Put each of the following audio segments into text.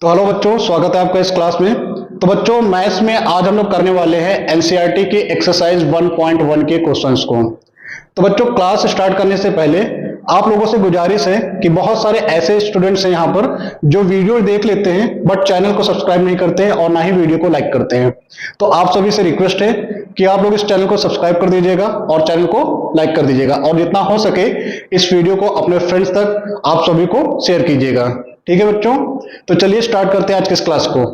तो हेलो बच्चों, स्वागत है आपका इस क्लास में। तो बच्चों, मैथ्स में आज हम लोग करने वाले हैं एनसीईआरटी की एक्सरसाइज 1.1 के क्वेश्चंस को। तो बच्चों, क्लास स्टार्ट करने से पहले आप लोगों से गुजारिश है कि बहुत सारे ऐसे स्टूडेंट्स हैं यहाँ पर जो वीडियो देख लेते हैं बट चैनल को सब्सक्राइब नहीं करते हैं और ना ही वीडियो को लाइक करते हैं। तो आप सभी से रिक्वेस्ट है कि आप लोग इस चैनल को सब्सक्राइब कर दीजिएगा और चैनल को लाइक कर दीजिएगा, और जितना हो सके इस वीडियो को अपने फ्रेंड्स तक आप सभी को शेयर कीजिएगा। ठीक है बच्चों, तो चलिए स्टार्ट करते हैं आज की इस क्लास को।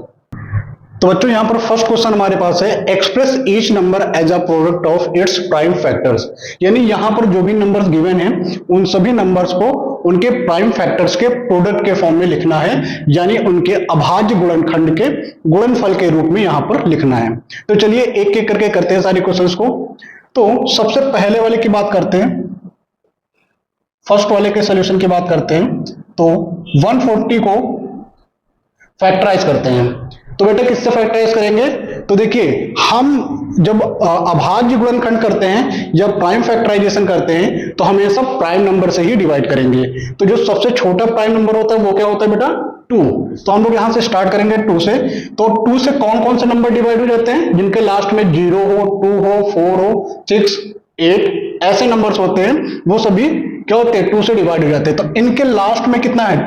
तो बच्चों, यहां पर फर्स्ट क्वेश्चन हमारे पास है, express each number as a product of its prime factors. यानी यहां पर जो भी नंबर्स गिवन हैं उन सभी नंबर्स को उनके प्राइम फैक्टर्स के प्रोडक्ट के फॉर्म में लिखना है, यानी उनके अभाज्य गुणनखंड के गुणनफल के रूप में यहां पर लिखना है। तो चलिए एक एक करके करते हैं सारे क्वेश्चंस को। तो सबसे पहले वाले की बात करते हैं, फर्स्ट वाले के सोल्यूशन की बात करते हैं। तो 140 को फैक्टराइज करते हैं। तो बेटा किससे फैक्टराइज करेंगे? तो देखिए, हम जब अभाज्य गुणनखंड करते हैं या प्राइम फैक्टराइजेशन करते हैं तो हमेशा प्राइम नंबर से ही डिवाइड करेंगे। तो जो सबसे छोटा प्राइम नंबर होता है वो क्या होता है बेटा? 2। तो हम लोग यहां से स्टार्ट करेंगे 2 से। तो 2 से कौन कौन से नंबर डिवाइड हो जाते हैं? जिनके लास्ट में 0 हो, 2 हो, 4 हो, 6, 8 ऐसे नंबर्स होते हैं वो सभी क्या होते हैं? 2 से डिवाइड हो जाते हैं। तो इनके लास्ट में कितना है?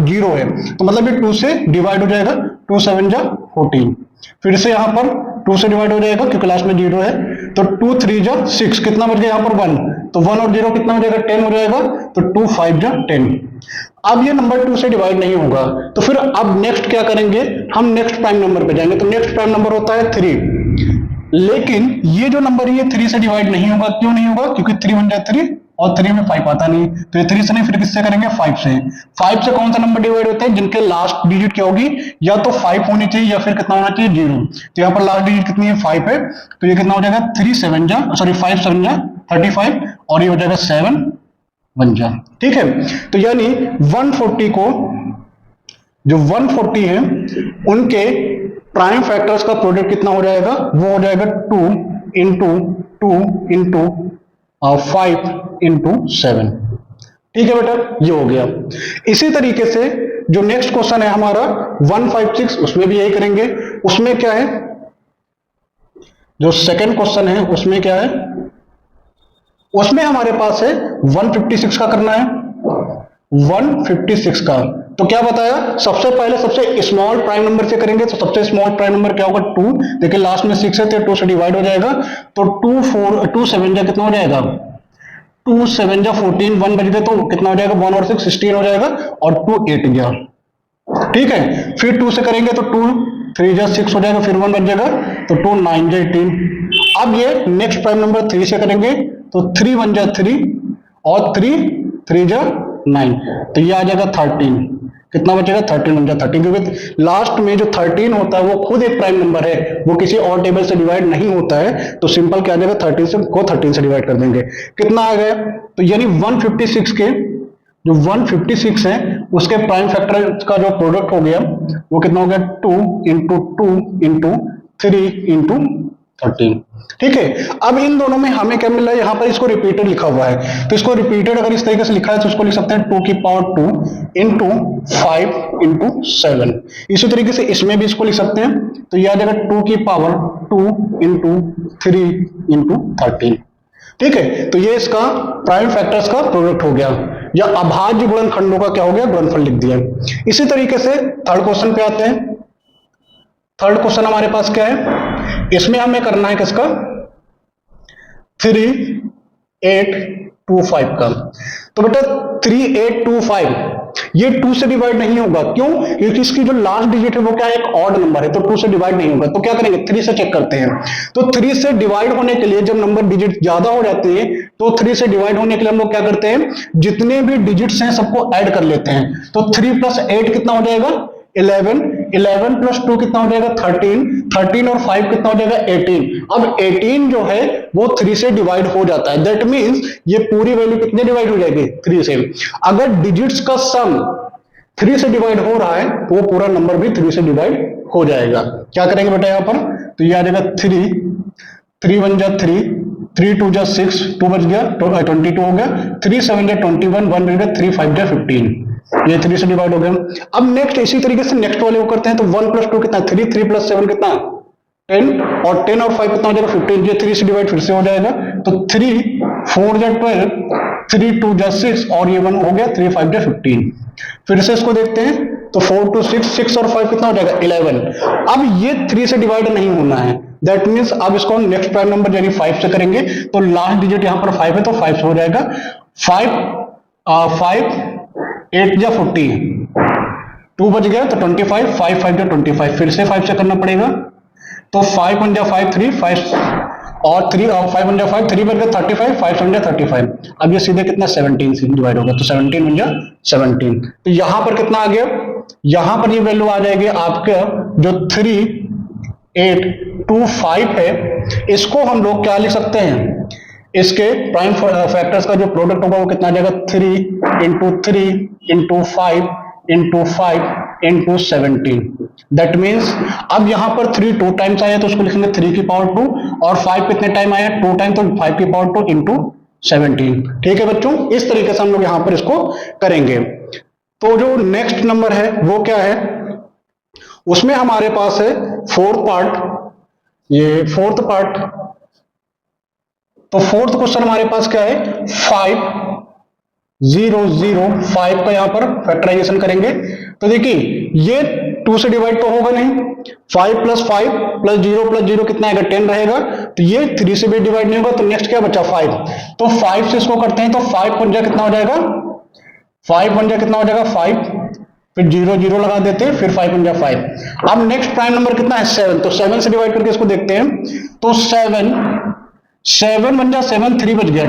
0 है, तो मतलब ये 2 से डिवाइड हो जाएगा। 2 7 जा 14। फिर से यहां पर 2 से डिवाइड हो जाएगा क्योंकि लास्ट में 0 है। तो 2 3 जा 6, कितना बच गया यहां पर? 1। तो 1 और 0 कितना हो जाएगा? 10 हो जाएगा। तो 2 5 जा 10। अब ये नंबर 2 से डिवाइड नहीं होगा, तो फिर अब नेक्स्ट क्या करेंगे? हम नेक्स्ट प्राइम नंबर पे जाएंगे। तो नेक्स्ट प्राइम नंबर होता है 3। लेकिन ये जो नंबर ये 3 से डिवाइड नहीं होगा। क्यों नहीं होगा? क्योंकि 3 1 जा 3 और 3 में 5 आता नहीं। तो ये 3 से नहीं, फिर किससे करेंगे? 5 से। 5 से कौन सा नंबर डिवाइड होता है? जिनके लास्ट डिजिट क्या होगी? या तो 5 होनी चाहिए या फिर कितना होना चाहिए? 0। तो यहाँ पर लास्ट डिजिट कितनी है? 5 है। तो ये कितना हो जाएगा? 5 7 जा 35 और ये हो जाएगा 7 1 जा। ठीक है, तो यानी 140 को, जो 140 है उनके प्राइम फैक्टर्स का प्रोडक्ट कितना हो जाएगा? वो हो जाएगा 2 इंटू 2 इंटू 5 इंटू 7। ठीक है बेटा, ये हो गया। इसी तरीके से जो नेक्स्ट क्वेश्चन है हमारा 156, उसमें भी यही करेंगे। उसमें क्या है? जो सेकंड क्वेश्चन है उसमें क्या है? उसमें हमारे पास है 156 का करना है। 156 का तो क्या बताया? सबसे पहले सबसे स्मॉल प्राइम नंबर से करेंगे। तो सबसे स्मॉल प्राइम नंबर क्या होगा? 2। देखिए लास्ट में 6 है तो 2 से डिवाइड हो जाएगा। तो 2 7 जा कितना हो जाएगा? 2 7 जा 14, 1 बच गए तो कितना हो जाएगा? 1 और 6 16 हो जाएगा, और 2 8 जा। ठीक है, फिर 2 से करेंगे तो 2 3 जा 6 हो जाएगा, फिर 1 बच जाएगा तो 2 9 जा 18। अब ये नेक्स्ट प्राइम नंबर 3 से करेंगे तो 3 1 जा 3 और 3 3 जा 9। तो ये आ जाएगा 13। कितना बचेगा? 13 1 जा 13, क्योंकि लास्ट में जो 13 होता है वो खुद एक प्राइम नंबर है, वो किसी और टेबल से डिवाइड नहीं होता है। तो सिंपल क्या आ जाएगा? 13 से को 13 से डिवाइड कर देंगे। कितना आ गया? तो यानी 156 के जो 156 है उसके प्राइम फैक्टर का जो प्रोडक्ट हो गया वो कितना हो गया? 2 इंटू 2 इंटू 3 इंटू 13। ठीक है, अब इन दोनों में हमें क्या मिल रहा है? यहाँ पर इसको रिपीटेड लिखा हुआ है। तो इसको रिपीटेड अगर इस तरीके से लिखा है तो इसको लिख सकते हैं 2 की पावर 2 इंटू 5 इंटू 7। इसी तरीके से इसमें भी इसको लिख सकते हैं। तो यह आ जाएगा 2 की पावर 2 इंटू 3 इंटू 13। ठीक है, तो ये इसका प्राइम फैक्टर्स का प्रोडक्ट हो गया, या अभाज्य गुणनखंडों का क्या हो गया? गुणनफल लिख दिया। इसी तरीके से थर्ड क्वेश्चन पे आते हैं। थर्ड क्वेश्चन हमारे पास क्या है? इसमें हमें करना है किसका? 3 8 2 5 का। तो बेटा 3 8 2 5 ये 2 से डिवाइड नहीं होगा। क्यों? क्योंकि इसकी जो लास्ट डिजिट है वो क्या है? एक ऑड नंबर है, तो 2 से डिवाइड नहीं होगा। तो क्या करेंगे? 3 से चेक करते हैं। तो 3 से डिवाइड होने के लिए जब नंबर डिजिट ज्यादा हो जाते हैं तो 3 से डिवाइड होने के लिए हम लोग क्या करते हैं? जितने भी डिजिट्स हैं सबको ऐड कर लेते हैं। तो 3 + 8 कितना हो जाएगा? 11 11 + 2 कितना हो जाएगा? 13 13 और 5 कितना हो जाएगा? 18। अब 18 जो है वो 3 से डिवाइड हो जाता है। दैट मींस ये पूरी वैल्यू कितने डिवाइड हो जाएगी? 3 से। अगर डिजिट्स का सम 3 से डिवाइड हो रहा है तो वो पूरा नंबर भी 3 से डिवाइड हो जाएगा। क्या करेंगे बेटा यहाँ पर? तो ये आ जाएगा 3 3 1 जा 3 3 2 जा 6 2 बच गया 22 हो गया। 3 7 जा 21 1 बच गया 3 5 जा 15। ये 3 से डिवाइड हो गया। अब नेक्स्ट इसी तरीके से नेक्स्ट वाले को करते हैं, तो 1 + 2 कितना, 3, 3 + 7 कितना 10, और 10 और 5 कितना हो जाएगा 15, ये 3 से डिवाइड फिर से हो जाएगा, तो 3 4 जा 12, 3 2 जा 6, और ये 1 हो गया, 3 5 जा 15। फिर से इसको देखते हैं, तो 4 2 6, 6 और 5 कितना हो जाएगा 11। अब ये 3 से डिवाइड नहीं होना है, दैट मीन्स अब इसको हम नेक्स्ट प्राइम नंबर यानी 5 से करेंगे, तो लास्ट डिजिट यहाँ पर 5 है, तो 5 से हो जाएगा। 5 8 जा 40, 2 बच गया, तो 25, 5 5 जा 25, फिर से 5 से करना पड़ेगा, तो 5 1 जा 5 3, 5 और 3 और 5 1 जा 5, 3 बच गया 35, 5 7 जा 35। अब ये सीधे कितना 17 से डिवाइड होगा, तो 17 1 जा 17। तो यहां पर कितना आ गया, यहां पर ये वैल्यू आ जाएगी आपका जो 3 8 2 5 है, इसको हम लोग क्या लिख सकते हैं, इसके प्राइम फैक्टर्स का जो प्रोडक्ट होगा वो कितना आ जाएगा, 3 × 3 × 5 × 5 × 17। दैट मीन्स अब यहां पर 3 2 टाइम्स आया, तो उसको लिखेंगे 3 की पावर 2, और 5 कितने टाइम आया 2 टाइम, तो 5 की पावर 2 × 17। ठीक है बच्चों, इस तरीके से हम लोग यहां पर इसको करेंगे। तो जो नेक्स्ट नंबर है वो क्या है, उसमें हमारे पास है फोर्थ पार्ट, ये फोर्थ पार्ट। तो फोर्थ क्वेश्चन हमारे पास क्या है, 5 0 0 5 का यहां पर फैक्टराइजेशन करेंगे। तो देखिए ये 2 से डिवाइड तो होगा नहीं, 5 + 5 + 0 + 0 कितना आएगा 10 रहेगा, तो ये 3 से भी डिवाइड नहीं होगा, तो नेक्स्ट क्या बचा 5, तो 5 से इसको करते हैं, तो 5 पंजा कितना हो जाएगा, 5 पंजा कितना हो जाएगा 5, फिर 0 0 लगा देते हैं, फिर 5 पंजा 5। अब नेक्स्ट प्राइम नंबर कितना है 7, तो 7 से डिवाइड करके इसको देखते हैं, तो 7 बन जा 7, 3 बच गया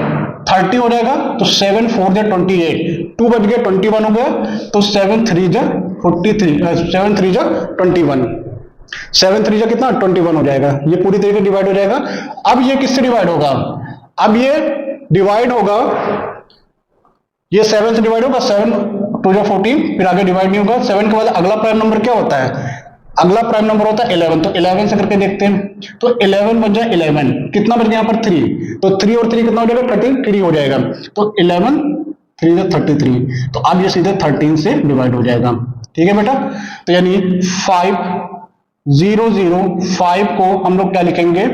30 हो जाएगा, तो 7 4 जा 28, 2 बच गया 21 हो गया, तो 7 3 जा 43, 7 3 जा 21, 7 3 जा कितना 21 हो जाएगा, ये पूरी तरीके से डिवाइड हो जाएगा। अब ये किससे डिवाइड होगा, अब ये डिवाइड होगा, ये 7 से डिवाइड होगा, 7 2 जा 14, फिर आगे डिवाइड नहीं होगा। 7 के बाद अगला प्राइम नंबर क्या होता है, अगला प्राइम नंबर होता है 11, तो 11 से करके देखते हैं, तो 11 बन जाए 11, कितना बच गया यहाँ पर 3, तो 3 और 3 कितना हो जाएगा 33 हो जाएगा, तो 11 3 जा 33, तो अब ये सीधे 13 से डिवाइड हो जाएगा। ठीक है बेटा, तो यानी 5 0 0 5 को हम लोग क्या लिखेंगे,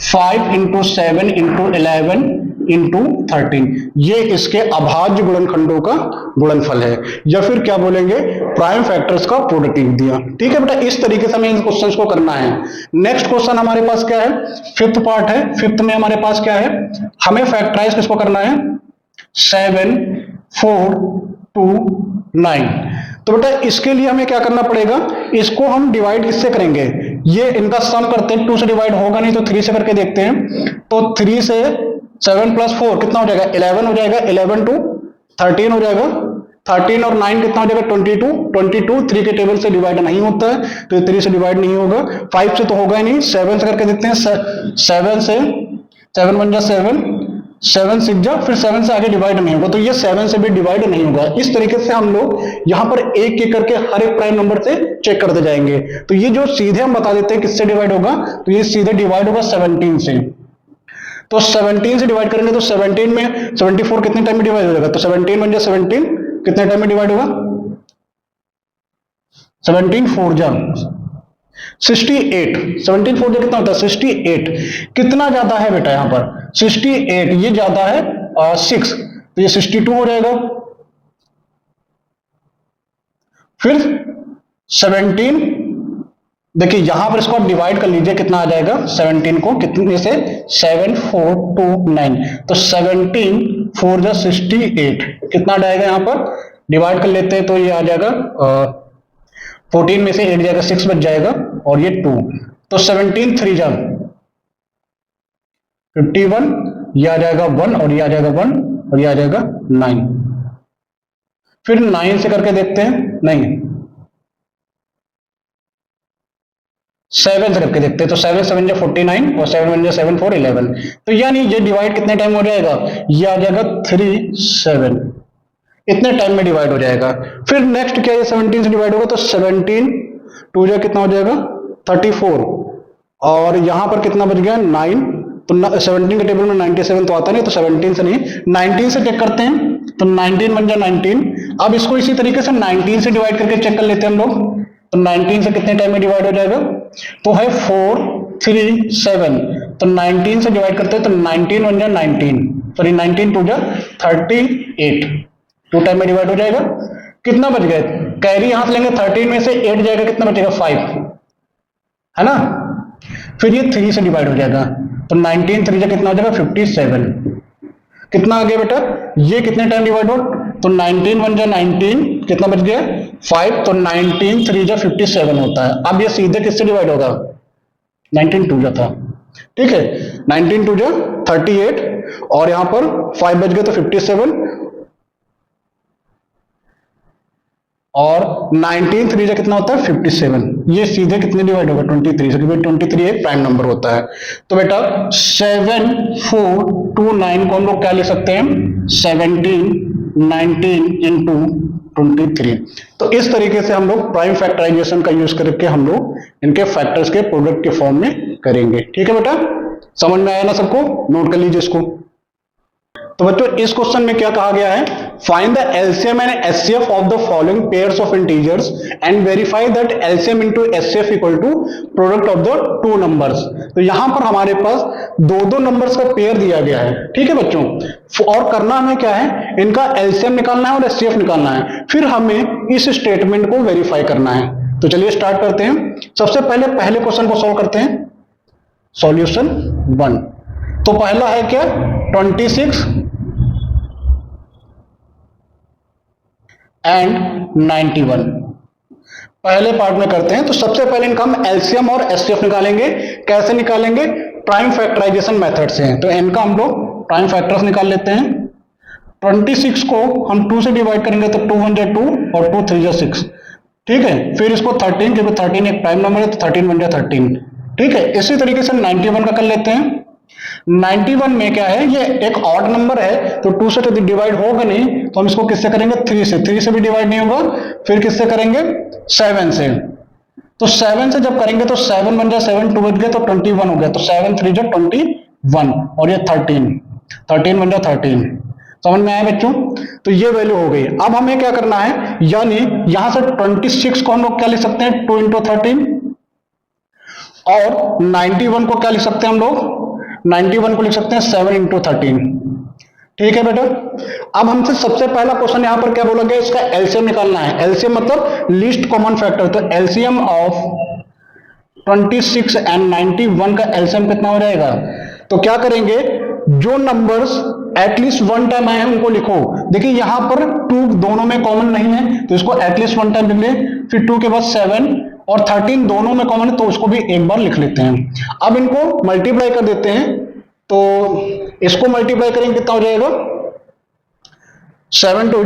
5 × 7 × 11 × 13, ये इसके अभाज्य गुणनखंडों का गुणनफल है, या फिर क्या बोलेंगे प्राइम फैक्टर्स का प्रोडक्ट लिख दिया। ठीक है बेटा, इस तरीके से हमें इन क्वेश्चंस को करना है। नेक्स्ट क्वेश्चन हमारे पास क्या है, फिफ्थ पार्ट है। फिफ्थ में हमारे पास क्या है, हमें फैक्टराइज किसको करना है, 7 4 2 9। तो बेटा इसके लिए हमें क्या करना पड़ेगा, इसको हम डिवाइड किससे करेंगे, ये इनका सम करते हैं, 2 से डिवाइड होगा नहीं, तो 3 से करके देखते हैं, तो 3 से 7 + 4 कितना हो जाएगा 11 हो जाएगा, 11 2 13 हो जाएगा, 13 और 9 कितना हो जाएगा 22, 22 3 के टेबल से डिवाइड नहीं होता है, तो 3 से डिवाइड नहीं होगा, 5 से तो होगा ही नहीं, 7 से करके देखते हैं, 7 से 7 1 जा 7, 7 6 जा, फिर 7 से आगे डिवाइड नहीं होगा, तो ये 7 से भी डिवाइड नहीं होगा। इस तरीके से हम लोग यहाँ पर एक एक करके हर एक प्राइम नंबर से चेक करते जाएंगे। तो ये जो सीधे हम बता देते हैं किससे डिवाइड होगा, तो ये सीधे डिवाइड होगा 17 से, तो 17 से डिवाइड करेंगे, तो 17 में 74 कितने टाइम में डिवाइड हो जाएगा, तो 17 बन जा 17 कितने टाइम में डिवाइड होगा, 17 4 जा 68, 17 4 जा कितना होता है 68, कितना ज्यादा है बेटा यहाँ पर 68, ये ज्यादा है 6, तो ये 62 हो जाएगा। फिर 17, देखिए यहां पर इसको डिवाइड कर लीजिए, कितना आ जाएगा 17 को कितने से 7 4 2 9, तो 17 4 जा 68, कितना जाएगा यहाँ पर डिवाइड कर लेते हैं, तो ये आ जाएगा 14 में से 8 जाएगा 6 बच जाएगा, और ये 2, तो 17 3 जा 51, ये आ जाएगा 1, और ये आ जाएगा 1, और ये आ जाएगा 9। फिर 9 से करके देखते हैं, नहीं 7 से करके देखते हैं, तो 7 7 जा 49, और 7 1 जा 7 4 11, तो यानी ये डिवाइड कितने टाइम हो जाएगा, ये आ जाएगा 3 7, इतने टाइम में डिवाइड हो जाएगा। फिर नेक्स्ट क्या है, 17 से डिवाइड होगा, तो 17 2 जा कितना हो जाएगा 34, और यहां पर कितना बच गया 9, तो 17 के टेबल में 97 तो आता नहीं, तो 17 से नहीं 19 से चेक करते हैं, तो 19 बन जाए 19। अब इसको इसी तरीके से 19 से डिवाइड करके चेक कर लेते हैं हम लोग। तो 19 से कितने टाइम में डिवाइड हो जाएगा, तो है 4 3 7। तो 19 से डिवाइड करते हैं तो 19 बन जाए 19, सॉरी 19 टू जा 38, 2 टाइम में डिवाइड हो जाएगा। कितना बच गया, कैरी यहां से लेंगे 13 में से 8 जाएगा, कितना बचेगा 5, है ना। फिर ये 3 से डिवाइड हो जाएगा, तो 19 3 जा कितना हो जाएगा 57। कितना आ गया बेटा, ये कितने टाइम डिवाइड हो, तो 19 बन जाए 19, कितना बच गया 5, तो 19 3 जा 57 होता है। अब ये सीधे किससे डिवाइड होगा, 19 2 जा था, ठीक है, 19 2 जा 38 और यहां पर 5 बच गए तो 57 और 19 3 जा कितना होता है 57। ये सीधे कितने डिवाइड होगा 23 से, क्योंकि 23 एक प्राइम नंबर होता है। तो बेटा 7 4 2 9 को हम लोग क्या ले सकते हैं, 17 19 इंटू 23। तो इस तरीके से हम लोग प्राइम फैक्टराइजेशन का यूज करके हम लोग इनके फैक्टर्स के प्रोडक्ट के फॉर्म में करेंगे। ठीक है बेटा, समझ में आया ना सबको, नोट कर लीजिए इसको। तो बच्चों इस क्वेश्चन में क्या कहा गया है, find the LCM and HCF of the following pairs of integers and verify that LCM into HCF equal to product of the two numbers. तो यहां पर हमारे पास दो नंबर्स का पेयर दिया गया है, ठीक है बच्चों, और करना हमें क्या है, इनका एलसीएम निकालना है और एचसीएफ निकालना है, फिर हमें इस स्टेटमेंट को वेरीफाई करना है। तो चलिए स्टार्ट करते हैं। सबसे पहले क्वेश्चन को सॉल्व करते हैं। सॉल्यूशन 1, तो पहला है क्या 26 एंड 91। पहले पार्ट में करते हैं। तो सबसे पहले इनका हम एलसीएम और एचसीएफ निकालेंगे। कैसे निकालेंगे, प्राइम फैक्टराइजेशन मेथड से। तो इनका हम लोग प्राइम फैक्टर्स निकाल लेते हैं। 26 को हम 2 से डिवाइड करेंगे तो 2 1 जा 2 और 2 3 जा 6, ठीक है। फिर इसको 13, क्योंकि 13 एक प्राइम नंबर है तो 13 1 जा 13, ठीक है। इसी तरीके से 91 का कर लेते हैं। 91 में क्या है, ये एक ऑड नंबर है तो 2 से तो डिवाइड होगा नहीं, तो हम इसको किससे करेंगे 3 से भी डिवाइड नहीं होगा। फिर किससे करेंगे 7 से। तो 7 से जब करेंगे तो 7 बन जाए 7, 2 बच गया तो 21 हो गया, तो 7 3 जा 21 और ये 13 बन जाए 13। समझ में आया बच्चों, तो ये वैल्यू हो गई। अब हमें क्या करना है, यानी यहां से 26 को हम लोग क्या लिख सकते हैं 2 × 13 और 91 को क्या लिख सकते हैं हम लोग, 91 को लिख सकते हैं 7 × 13, ठीक है बेटा। अब हमसे सबसे पहला क्वेश्चन यहां पर क्या बोला गया, इसका एलसीएम निकालना है। एलसीएम मतलब लीस्ट कॉमन फैक्टर। तो एलसीएम ऑफ 26 एंड 91 का एलसीएम कितना हो जाएगा, तो क्या करेंगे, जो नंबर्स एटलीस्ट 1 टाइम आए हैं उनको लिखो। देखिए यहां पर 2 दोनों में कॉमन नहीं है तो इसको एटलीस्ट 1 टाइम लिख ले। फिर 2 के बाद 7 और 13 दोनों में कॉमन है तो उसको भी एक बार लिख लेते हैं। अब इनको मल्टीप्लाई कर देते हैं। तो इसको मल्टीप्लाई करेंगे कितना हो जाएगा, 7 2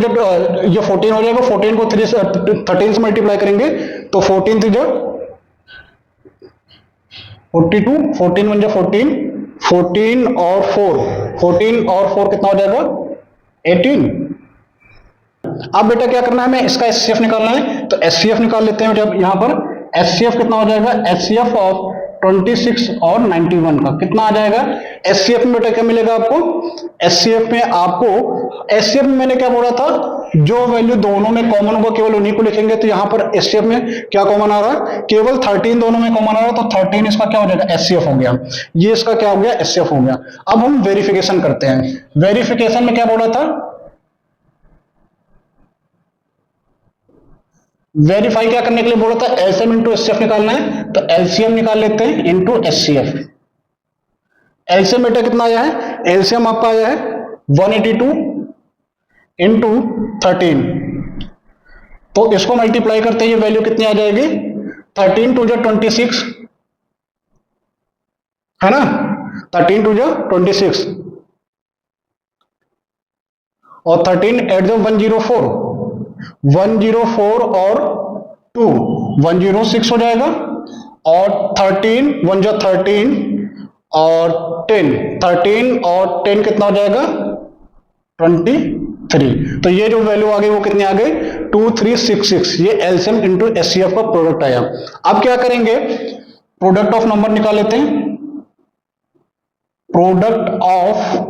ये 14 हो जाएगा। 14 को 13 से मल्टीप्लाई करेंगे तो 14 3 42, 14 1 14, 14 और 4 कितना हो जाएगा 18। अब बेटा क्या करना है, हमें इसका एचसीएफ निकालना है। तो एचसीएफ निकाल लेते हैं बेटा। यहां पर एचसीएफ कितना हो जाएगा, एचसीएफ ऑफ 26 और 91 का कितना आ जाएगा। एचसीएफ में बेटा क्या मिलेगा आपको, एचसीएफ में मैंने क्या बोला था, जो वैल्यू दोनों में कॉमन होगा केवल उन्हीं को लिखेंगे। तो यहां पर एचसीएफ में क्या कॉमन आ रहा है, केवल 13 दोनों में कॉमन आ रहा है, तो 13 इसका क्या हो जाएगा एचसीएफ हो गया, ये इसका क्या हो गया एचसीएफ हो गया। अब हम वेरिफिकेशन करते हैं। वेरिफिकेशन में क्या बोला था, वेरीफाई क्या करने के लिए बोला था, एलसीएम इंटू एचसीएफ निकालना है। तो एलसीएम निकाल लेते हैं इंटू एचसीएफ। एलसीएम बेटा कितना आया है, एलसीएम आपका आया है 182 इंटू 13। तो इसको मल्टीप्लाई करते हैं, ये वैल्यू कितनी आ जाएगी 13 2 जा 26, है ना, 13 2 जा 26 और 13 8 जा 104, 104 और 2 106 हो जाएगा और 13 1 जा 13 और 13 और 10 कितना हो जाएगा 23। तो ये जो वैल्यू आ गई वो कितनी आ गई 2366। ये एलसीएम इंटू एचसीएफ का प्रोडक्ट आया। अब क्या करेंगे, प्रोडक्ट ऑफ नंबर निकाल लेते हैं। प्रोडक्ट ऑफ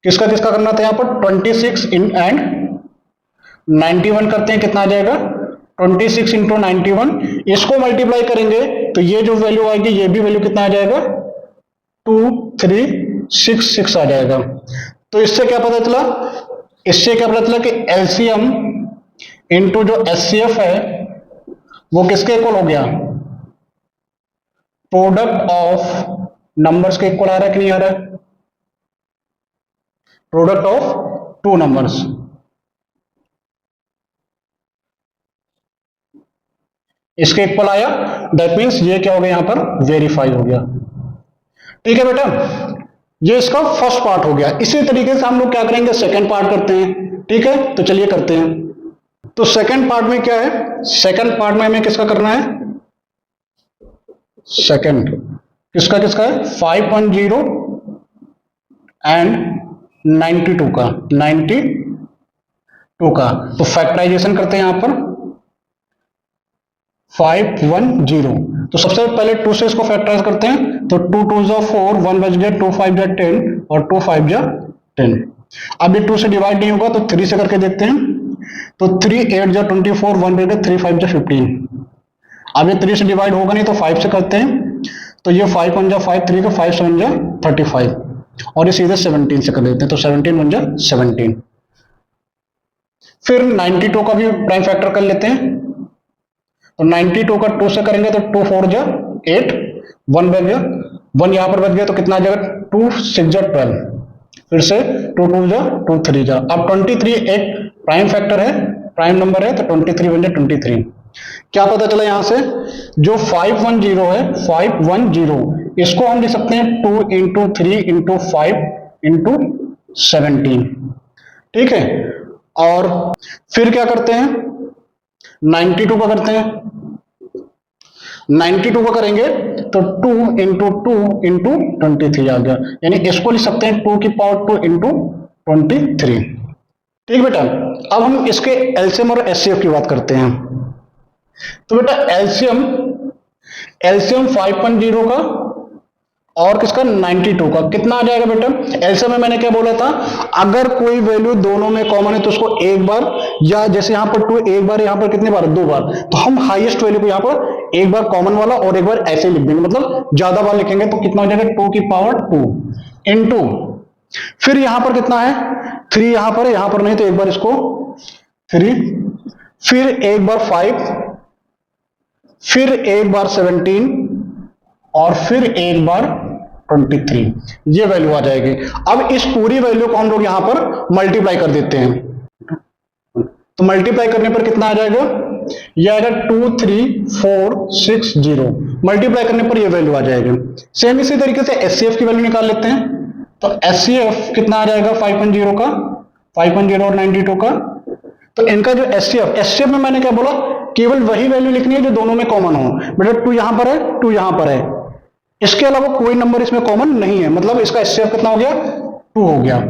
किसका किसका करना था यहाँ पर 26 इन एंड 91 करते हैं, कितना आ जाएगा 26 इंटू 91, इसको मल्टीप्लाई करेंगे तो ये जो वैल्यू आएगी ये भी वैल्यू कितना आ जाएगा 2366 आ जाएगा। तो इससे क्या पता चला, इससे क्या पता चला कि एलसीएम इंटू जो एचसीएफ है वो किसके इक्वल हो गया, प्रोडक्ट ऑफ नंबर्स के इक्वल आ रहा है कि नहीं आ रहा है, प्रोडक्ट ऑफ टू नंबर्स। इसके इक्वल आया, दैट मीन्स ये क्या हो गया, यहां पर वेरीफाई हो गया। ठीक है बेटा, ये इसका फर्स्ट पार्ट हो गया। इसी तरीके से हम लोग क्या करेंगे, सेकंड पार्ट करते हैं। ठीक है, तो चलिए करते हैं। तो सेकंड पार्ट में क्या है, सेकंड पार्ट में हमें किसका करना है, सेकंड किसका किसका है 510 एंड 92 का, 92 का। तो फैक्टराइजेशन करते हैं यहां पर 510। तो सबसे पहले 2 से इसको फैक्टराइज करते हैं, तो 2 2 जा 4, 1 बच गया, 2 5 जा 10 और 2 5 जा 10। अब ये 2 से डिवाइड नहीं होगा तो 3 से करके देखते हैं, तो 3 8 जा 24, 1 बच गया, 3 5 जा 15। अब ये 3 से डिवाइड होगा नहीं तो 5 से करते हैं, तो ये 5 1 जा 5, 3 का 5 7 जा 35 और ये सीधे 17 से कर देते हैं, तो 17 1 जा 17। फिर 92 का भी प्राइम फैक्टर कर लेते हैं, तो 92 का 2 से करेंगे तो 2 4 जा 8, 1 बच गया, 1 यहां पर बच गया, तो कितना आ जाएगा 2 6 जा 12, फिर से 2 2 जा 2 3 जा। अब 23 एक प्राइम फैक्टर है, प्राइम नंबर है, तो 23 बन जाए 23। क्या पता चला यहां से, जो 510 है 510, इसको हम लिख सकते हैं 2 इंटू 3 इंटू 5 इंटू 17। ठीक है, और फिर क्या करते हैं 92 का करते हैं, 92 का करेंगे तो 2 इंटू 2 इंटू 23 आ गया, यानी इसको लिख सकते हैं 2 की पावर 2 इंटू 23। ठीक बेटा, अब हम इसके एलसीएम और एचसीएफ की बात करते हैं। तो बेटा एलसीएम 510 का और किसका 92 का कितना आ जाएगा बेटा, एलसीएम में मैंने क्या बोला था, अगर कोई वैल्यू दोनों में कॉमन है तो उसको एक बार, या जैसे यहां पर 2 एक बार, यहां पर कितने बार 2 बार, तो हम हाईएस्ट वैल्यू को यहां पर एक बार कॉमन वाला और एक बार ऐसे लिख देंगे, मतलब ज्यादा बार लिखेंगे तो कितना हो जाएगा 2 की पावर 2 इंटू, फिर यहां पर कितना है 3, यहां पर नहीं तो एक बार इसको 3, फिर एक बार 5, फिर एक बार 17 और फिर एक बार 23, ये वैल्यू आ जाएगी। अब इस पूरी वैल्यू को हम लोग यहां पर मल्टीप्लाई कर देते हैं, तो मल्टीप्लाई करने पर कितना आ जाएगा, ये आएगा 23460, मल्टीप्लाई करने पर ये वैल्यू आ जाएगी। सेम इसी तरीके से एचसीएफ की वैल्यू निकाल लेते हैं, तो एचसीएफ कितना आ जाएगा 510 का, 510 और 92 का। तो इनका जो एचसीएफ में मैंने क्या बोला, केवल वही वैल्यू लिखनी है जो दोनों में कॉमन हो, बेटा 2 यहां पर है, 2 यहां पर है, इसके अलावा कोई नंबर इसमें कॉमन नहीं है, मतलब इसका एचसीएफ कितना हो गया 2 हो गया।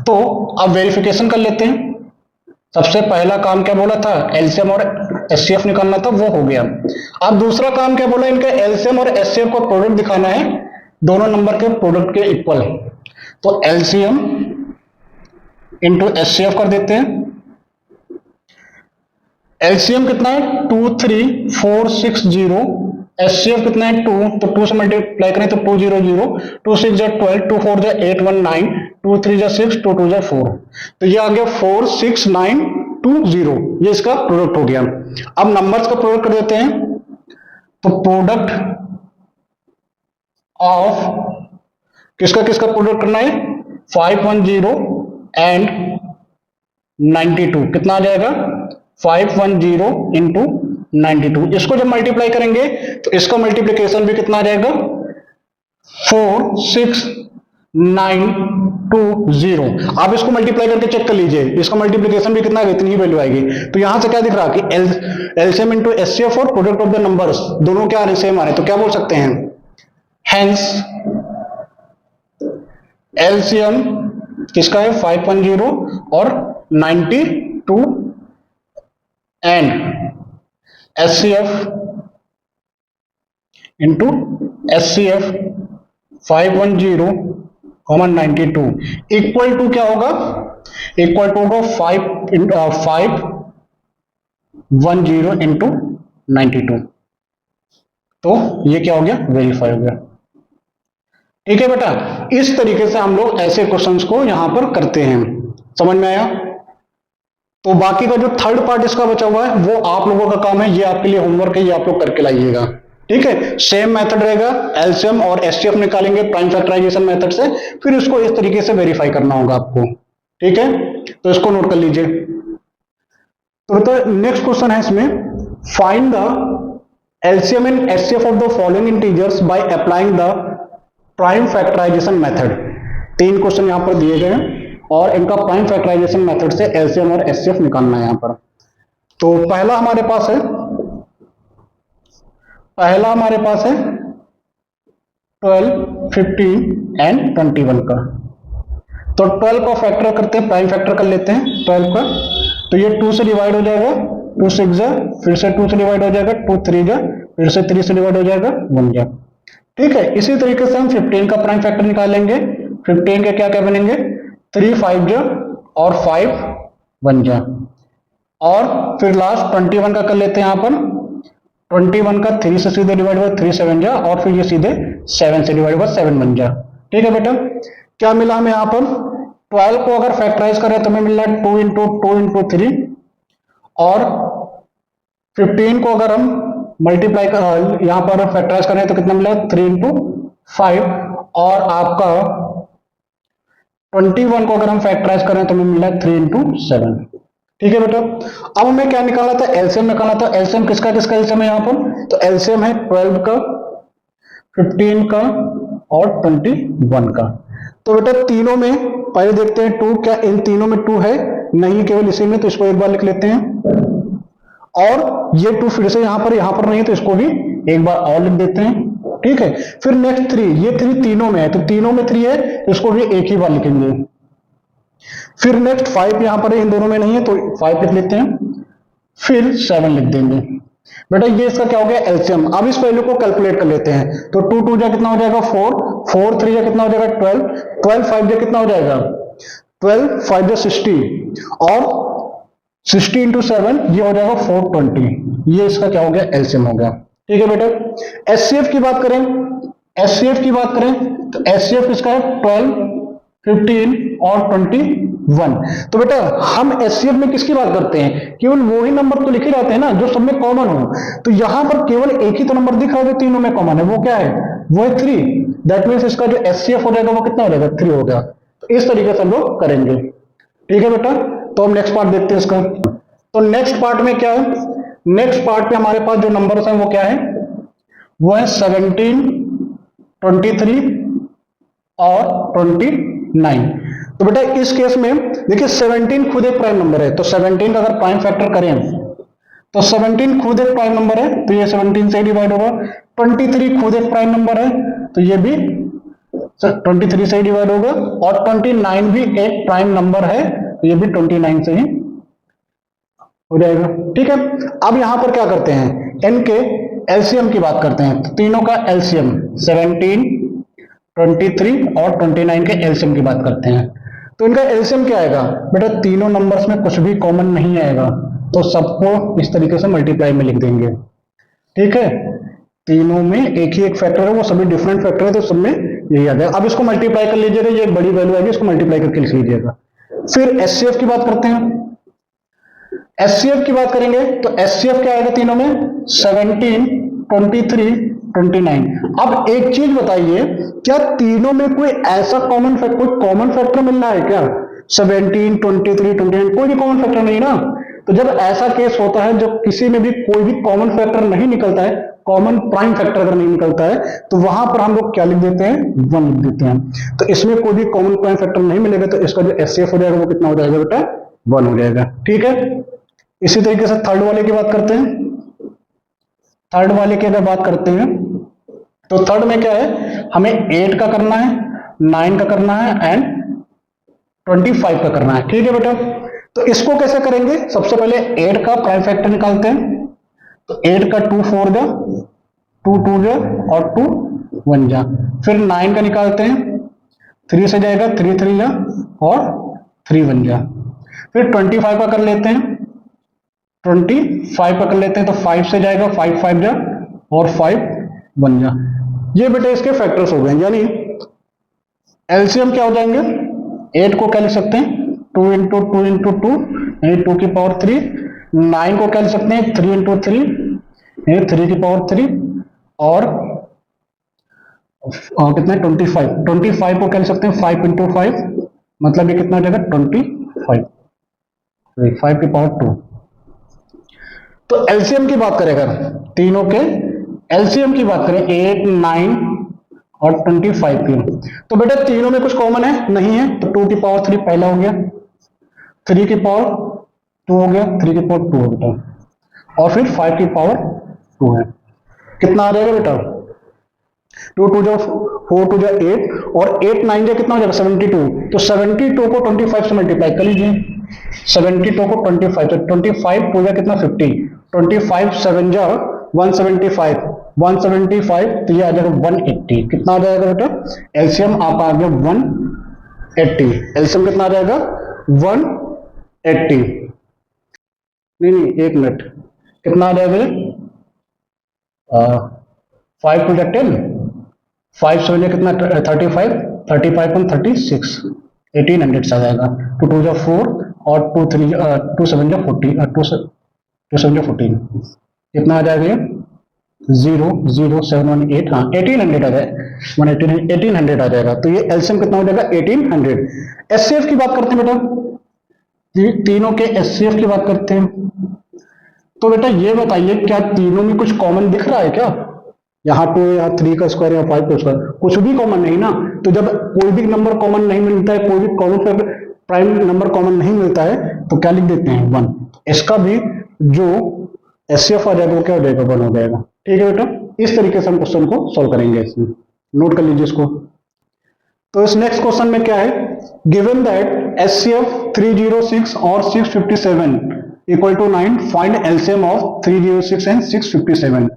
तो अब वेरिफिकेशन कर लेते हैं। सबसे पहला काम क्या बोला था, एलसीएम और एचसीएफ निकालना था, वो हो गया। अब दूसरा काम क्या बोला, इनका एलसीएम और एचसीएफ का प्रोडक्ट दिखाना है, दोनों नंबर के प्रोडक्ट के इक्वल। तो एलसीएम इंटू एचसीएफ कर देते हैं। एलसीएम कितना है 23460, एचसीएफ कितना है 2, तो 2 से मल्टीप्लाई करें तो 200, 2 6 जा 12, 2 4 जा 8 1 9, 2 3 जा 6, 2 2 जा 4, तो ये आ गया 46920, ये इसका प्रोडक्ट हो गया। अब नंबर्स का प्रोडक्ट कर देते हैं, तो प्रोडक्ट ऑफ किसका किसका प्रोडक्ट करना है 510 एंड 92, कितना आ जाएगा 510 इंटू 92, इसको जब मल्टीप्लाई करेंगे तो इसका मल्टीप्लीकेशन भी कितना आ जाएगा 46920। आप इसको मल्टीप्लाई करके चेक कर लीजिए, इसका मल्टीप्लीकेशन भी कितना है, इतनी ही वैल्यू आएगी। तो यहां से क्या दिख रहा कि एलसीएम इंटू एचसीएफ और प्रोडक्ट ऑफ द नंबर्स दोनों क्या आ रहे, सेम आ रहे, तो क्या बोल सकते हैं, हेंस एलसीएम किसका है 510 और 92 and HCF into HCF 510 common 92 equal to क्या होगा, इक्वल टू होगा 510 इंटू 92। तो ये क्या हो गया, वेरीफाई हो गया। ठीक है बेटा, इस तरीके से हम लोग ऐसे क्वेश्चंस को यहां पर करते हैं। समझ में आया? तो बाकी का जो थर्ड पार्ट इसका बचा हुआ है वो आप लोगों का काम है, ये आपके लिए होमवर्क है, ये आप लोग करके लाइएगा। ठीक है, सेम मेथड रहेगा, एलसीएम और एचसीएफ निकालेंगे प्राइम फैक्टराइजेशन मेथड से, फिर इसको इस तरीके से वेरीफाई करना होगा आपको। ठीक है, तो इसको नोट कर लीजिए। तो नेक्स्ट क्वेश्चन है इसमें, find the LCM and HCF of the following integers by applying the prime factorisation method. 3 question यहां पर दिए गए हैं और इनका प्राइम फैक्टराइजेशन मेथड से एलसीएम और एचसीएफ निकालना है यहां पर। तो पहला हमारे पास है 12, 15 एंड 21 का। तो 12 का फैक्टर करते हैं, प्राइम फैक्टर कर लेते हैं 12 का। तो ये 2 से डिवाइड हो जाएगा, 2 6 जा, फिर से 2 से डिवाइड हो जाएगा, 2 3 जा, फिर से 3 से डिवाइड हो जाएगा, 1 जा। ठीक है, इसी तरीके से हम 15 का प्राइम फैक्टर निकालेंगे। 15 के क्या क्या बनेंगे, 3 5 जा और 5 1 जा। और फिर लास्ट 21 का कर लेते हैं यहां पर। 21 का 3 से सीधे डिवाइड हुआ 3 7 जा, और फिर ये सीधे 7 से डिवाइड हुआ 7 1 जा। ठीक है बेटा, क्या मिला हमें यहां पर, 12 को अगर फैक्टराइज करें तो हमें मिल रहा है 2 इंटू 2 इंटू 3, और 15 को अगर हम मल्टीप्लाई यहां पर फैक्टराइज करें तो कितना मिला, 3 इंटू 5, और आपका 21 को अगर हम फैक्टराइज करें तो हमें मिल रहा है 3 इंटू 7। ठीक है बेटा, अब हमें क्या निकालना था, एलसीएम निकालना था। एलसीएम किसका किसका एलसीएम है यहाँ पर, तो एलसीएम है 12 का, 15 का और 21 का। तो बेटा तीनों में पहले देखते हैं 2, क्या इन तीनों में 2 है, नहीं केवल इसी में, तो इसको एक बार लिख लेते हैं। और ये 2 फिर से यहां पर नहीं है, तो इसको भी एक बार और लिख देते हैं। ठीक है, फिर नेक्स्ट 3, ये 3 तीनों में है, तो तीनों में 3 है, तो इसको भी एक ही बार लिखेंगे। फिर नेक्स्ट 5 यहां पर है, इन दोनों में नहीं है, तो 5 लिख लेते हैं, फिर 7 लिख देंगे। बेटा ये इसका क्या हो गया, एलसीएम। अब इस वैल्यू को कैलकुलेट कर लेते हैं। तो 2 2 जा कितना हो जाएगा, 4 4 3 जा कितना हो जाएगा, 12 12 5 जा कितना हो जाएगा, 12 5 जा 60, और 60 इंटू 7 ये हो जाएगा 420। ये इसका क्या हो गया, एलसीएम हो गया। ठीक है बेटा, एचसीएफ की बात करें, एचसीएफ की बात करें तो एचसीएफ किसका है, 12 15 और 21। तो बेटा हम एचसीएफ में किसकी बात करते हैं, केवल वो ही नंबर तो लिखे जाते हैं ना जो सब में कॉमन हो। तो यहां पर केवल एक ही तो नंबर दिख रहा है जो तीनों में कॉमन है, वो क्या है, वो है 3। दैट मीन्स इसका जो एचसीएफ हो जाएगा वो कितना हो जाएगा, 3 हो गया। तो इस तरीके से हम लोग करेंगे। ठीक है बेटा, तो हम नेक्स्ट पार्ट देखते हैं इसका। तो नेक्स्ट पार्ट में क्या है, नेक्स्ट पार्ट पे हमारे पास जो नंबर्स हैं वो क्या है, वो है 17 23 और 29। तो बेटा इस केस में देखिए 17 खुद एक प्राइम नंबर है, तो 17 का अगर प्राइम फैक्टर करें तो 17 खुद एक प्राइम नंबर है, तो ये 17 से डिवाइड होगा। 23 खुद एक प्राइम नंबर है, तो ये भी 23 से डिवाइड होगा, और 29 भी एक प्राइम नंबर है, तो ये भी 29 से ही हो जाएगा। ठीक है, अब यहां पर क्या करते हैं, इनके एलसीएम की बात करते हैं। तो तीनों का एलसीएम 17 23 और 29 के एलसीएम की बात करते हैं। तो इनका एलसीएम क्या आएगा, बेटा तीनों नंबर्स में कुछ भी कॉमन नहीं आएगा, तो सबको इस तरीके से मल्टीप्लाई में लिख देंगे। ठीक है, तीनों में एक ही एक फैक्टर है, वो सभी डिफरेंट फैक्टर है, तो सब में यही आ जाएगा। अब इसको मल्टीप्लाई कर लीजिएगा, ये एक बड़ी वैल्यू आएगी, इसको मल्टीप्लाई करके लिख लीजिएगा। फिर एचसीएफ की बात करते हैं। एचसीएफ की बात करेंगे तो एचसीएफ क्या आएगा तीनों में, 17 23 29। अब एक चीज बताइए, क्या तीनों में कोई ऐसा कॉमन फैक्टर, कोई कॉमन फैक्टर मिल रहा है क्या, 17 23 29 कोई भी कॉमन फैक्टर नहीं ना। तो जब ऐसा केस होता है, जब किसी में भी कोई भी कॉमन फैक्टर नहीं निकलता है, कॉमन प्राइम फैक्टर अगर नहीं निकलता है, तो वहां पर हम लोग क्या लिख देते हैं, 1 लिख देते हैं। तो इसमें कोई भी कॉमन प्राइम फैक्टर नहीं मिलेगा, तो इसका जो एचसीएफ हो जाएगा वो कितना हो जाएगा बेटा, 1 हो जाएगा। ठीक है, इसी तरीके से थर्ड वाले की बात करते हैं। थर्ड वाले की अगर बात करते हैं तो थर्ड में क्या है, हमें 8 का करना है, 9 का करना है एंड 25 का करना है। ठीक है बेटा, तो इसको कैसे करेंगे, सबसे पहले 8 का प्राइम फैक्टर निकालते हैं। तो 8 का 2 4 जा, 2 2 जा और 2 1 जा। फिर 9 का निकालते हैं, 3 से जाएगा 3 3 जा और 3 1 जा। फिर 25 का कर लेते हैं, 25 का कर लेते हैं तो 5 से जाएगा 5 5 जा और 5 1 जा। ये बेटे इसके फैक्टर्स हो गए, यानी एलसीएम क्या हो जाएंगे, 8 को क्या लिख सकते हैं 2 इंटू 2 इंटू 2 यानी 2 की पावर 3, 9 को क्या लिख सकते हैं 3 इंटू 3 यानी 3 की पावर 3 और कितना है 25 को क्या लिख सकते हैं 5 इंटू 5 मतलब ये कितना हो जाएगा 5 की पावर 2। तो एलसीएम की बात करें अगर तीनों के एलसीएम की बात करें 8 9 और 25 तीनों, तो बेटा तीनों में कुछ कॉमन है नहीं है, तो 2 की पावर 3 पहला हो गया, 3 की पावर 2 हो गया, 3 की पावर 2 हो बेटा और फिर 5 की पावर 2 है। कितना आ जाएगा बेटा 2 2 जो 4 2 जो 8 और 8 9 जो कितना हो जाएगा 72, तो 72 को 25 से मल्टीप्लाई कर लीजिए, 72 को 25 तो 25 2 जा कितना 50, 25 7 जा 175 175 तो ये आ जाएगा 180। कितना आ जाएगा बेटा एलसीएम आप आ गया 180, एलसीएम कितना आ जाएगा 180। नहीं एक मिनट कितना आ जाएगा 5 2 10 5 7 जा कितना 35 35 1 36 1800 आ जाएगा, 2 2 जा 4 और 2 3 2 7 जा 40 2 7 जा 14 कितना आ जाएगा 0 0 7 1 8 हाँ 1800 आ जाएगा 1800 आ जाएगा। तो ये एलसीएम कितना हो जाएगा 1800। एचसीएफ की बात करते हैं बेटा, तीनों के एचसीएफ की बात करते हैं, तो बेटा ये बताइए क्या तीनों में कुछ कॉमन दिख रहा है क्या, यहाँ 2 यहाँ 3 का स्क्वायर या 5 का स्क्वायर कुछ भी कॉमन नहीं ना। तो जब कोई भी नंबर कॉमन नहीं मिलता है, कोई भी कॉमन प्राइम नंबर कॉमन नहीं मिलता है तो क्या लिख देते हैं 1, इसका भी जो एचसीएफ आ जाएगा वो क्या हो जाएगा 1 हो जाएगा। ठीक है बेटा, इस तरीके से हम क्वेश्चन को सॉल्व करेंगे, इसमें नोट कर लीजिए इसको। तो इस नेक्स्ट क्वेश्चन में क्या है, गिवन दैट एचसीएफ 306 और 657 equal to 9, find LCM of 306 and 657।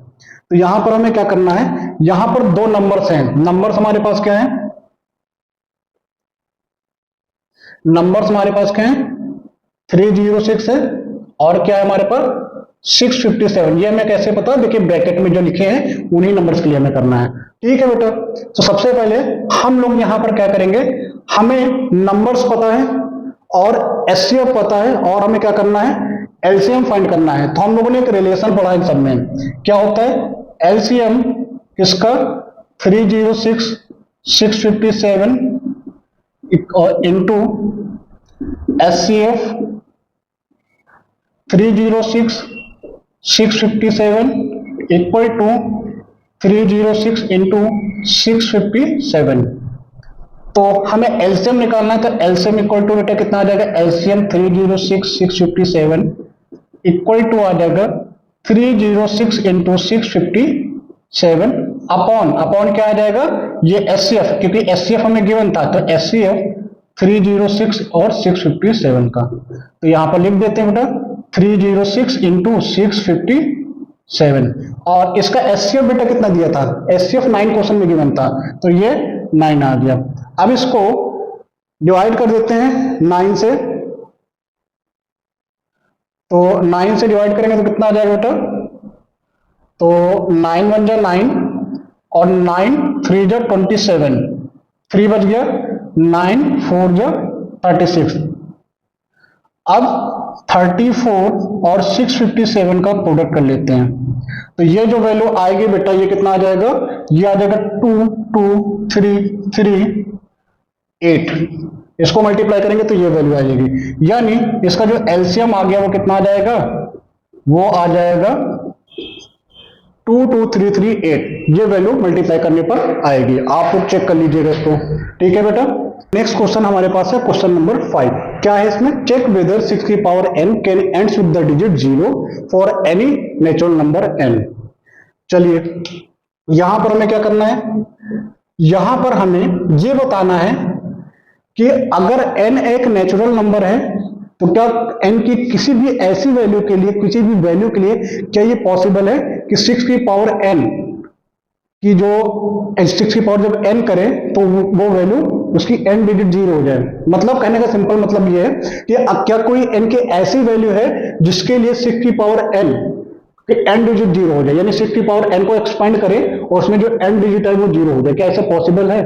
तो यहां पर हमें क्या करना है, यहां पर दो नंबर्स हैं, नंबर्स हमारे पास क्या है, नंबर्स हमारे पास क्या है 306 है और क्या है हमारे पास 657। ये हमें कैसे पता, देखिए ब्रैकेट में जो लिखे हैं उन्हीं नंबर्स के लिए हमें करना है। ठीक है बेटा, तो सबसे पहले हम लोग यहां पर क्या करेंगे, हमें नंबर्स पता है और एचसीएफ पता है और हमें क्या करना है एलसीएम फाइंड करना है। तो हम लोगों ने एक रिलेशन पढ़ा है सब में, क्या होता है एलसीएम किसका 306 657 into HCF 306 657 equal to 306 into 657। तो हमें एलसीएम निकालना है, तो एलसीएम इक्वल टू बेटा कितना आ जाएगा, एलसीएम 306 657 इक्वल टू आ जाएगा 306 इंटू 657 अपॉन क्या आ जाएगा ये एचसीएफ, क्योंकि एचसीएफ हमें गिवन था, तो एचसीएफ 306 और 657 का, तो यहां पर लिख देते हैं बेटा 306 इंटू 657 और इसका एचसीएफ बेटा कितना दिया था, एचसीएफ 9 क्वेश्चन में गिवन था, तो ये 9 आ गया। अब इसको डिवाइड कर देते हैं 9 से, तो 9 से डिवाइड करेंगे तो कितना आ जाएगा बेटा, तो 9 1 जा 9 और 9 3 जा 27, 3 बच गया, 9 4 जा 36। अब 34 और 657 का प्रोडक्ट कर लेते हैं, तो ये जो वैल्यू आएगी बेटा ये कितना आ जाएगा, ये आ जाएगा 2 2 3 3 8, इसको मल्टीप्लाई करेंगे तो ये वैल्यू आ जाएगी, यानी इसका जो एलसीएम आ गया वो कितना आ जाएगा, वो आ जाएगा 22338, ये वैल्यू मल्टीप्लाई करने पर आएगी, आप लोग चेक कर लीजिएगा इसको। ठीक है बेटा, नेक्स्ट क्वेश्चन हमारे पास है क्वेश्चन नंबर 5। क्या है इसमें, चेक वेदर 6 की power n can ends with the digit 0 for any natural number n। चलिए यहां पर हमें क्या करना है, यहां पर हमें ये बताना है कि अगर n एक नेचुरल नंबर है तो क्या n की किसी भी ऐसी वैल्यू के लिए, किसी भी वैल्यू के लिए क्या ये पॉसिबल है कि 6 की पावर n की जो 6 की पावर जब n करें तो वो वैल्यू उसकी n डिजिट 0 हो जाए। मतलब कहने का सिंपल मतलब ये है कि अब क्या कोई n की ऐसी वैल्यू है जिसके लिए 6 की पावर n कि n डिजिट 0 हो जाए, यानी 6 की पावर n को एक्सपेंड करें और उसमें जो n डिजिट है वो 0 हो जाए। क्या ऐसा पॉसिबल है?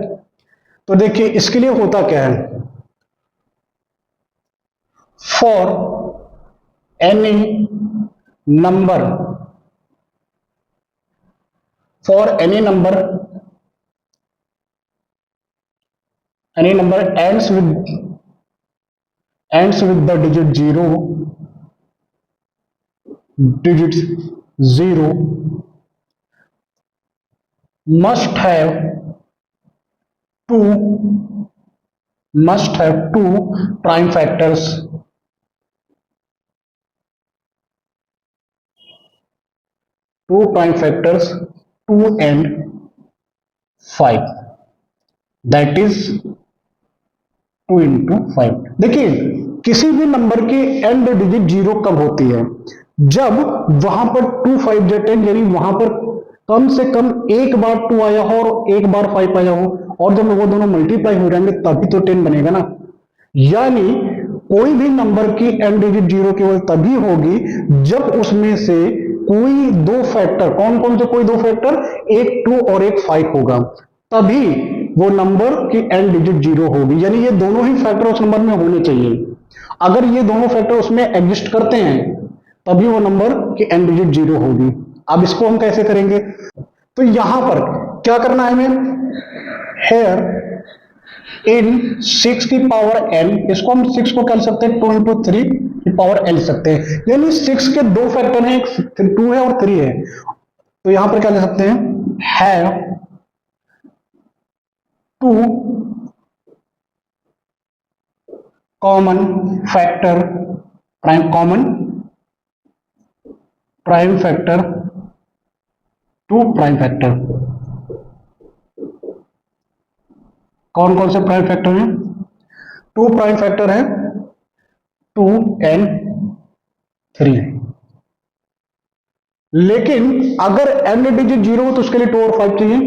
तो देखिए इसके लिए होता क्या है, for any number, for any number ends with the digit 0, digits 0 must have two prime factors, two prime factors 2 and 5, that is 2 into 5। देखिए किसी भी नंबर की एंड डिजिट 0 कब होती है, जब वहां पर 2 5 या 10, यानी वहां पर कम से कम एक बार 2 आया हो और एक बार 5 आया हो, और जब वो दोनों मल्टीप्लाई हो जाएंगे तभी तो 10 बनेगा ना। यानी कोई भी नंबर की एंड डिजिट 0 केवल तभी होगी जब उसमें से कोई दो फैक्टर, कौन कौन से कोई दो फैक्टर, एक 2 और एक 5 होगा, तभी वो नंबर की एंड डिजिट 0 होगी। यानी ये दोनों ही फैक्टर उस नंबर में होने चाहिए। अगर ये दोनों फैक्टर उसमें एग्जिस्ट करते हैं तभी वो नंबर की एंड डिजिट 0 होगी। अब इसको हम कैसे करेंगे, तो यहां पर क्या करना है हमें, हेयर इन 6 की पावर n, इसको हम 6 को क्या लिख सकते हैं, 2 इंटू 3 की पावर n लिख सकते हैं। यानी 6 के दो फैक्टर हैं, एक 2 है और 3 है, तो यहां पर क्या लिख सकते हैं, have 2 common factor, prime factor, 2 prime factor. कौन कौन से प्राइम फैक्टर हैं, 2 प्राइम फैक्टर है, 2 एंड 3। लेकिन अगर एंड डिजिट 0 हो तो उसके लिए 2 और 5 चाहिए।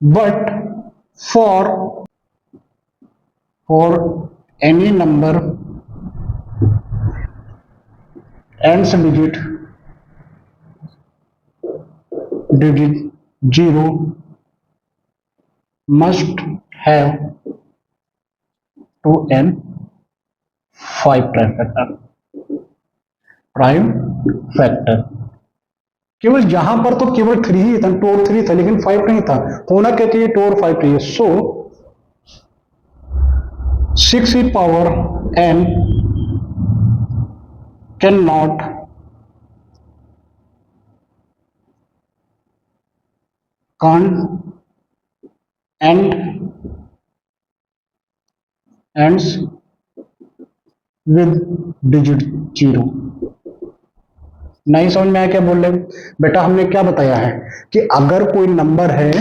But for any number ends digit 0 must have 2 and 5 prime factor. केवल यहां पर तो केवल 3 ही था, 2 और 3 था, लेकिन 5 नहीं था। होना क्या चाहिए, 2 और 5 चाहिए। सो 6 की power n can not ends with digit 0। नहीं समझ में आया क्या बोल रहे हैं बेटा, हमने क्या बताया है कि अगर कोई नंबर है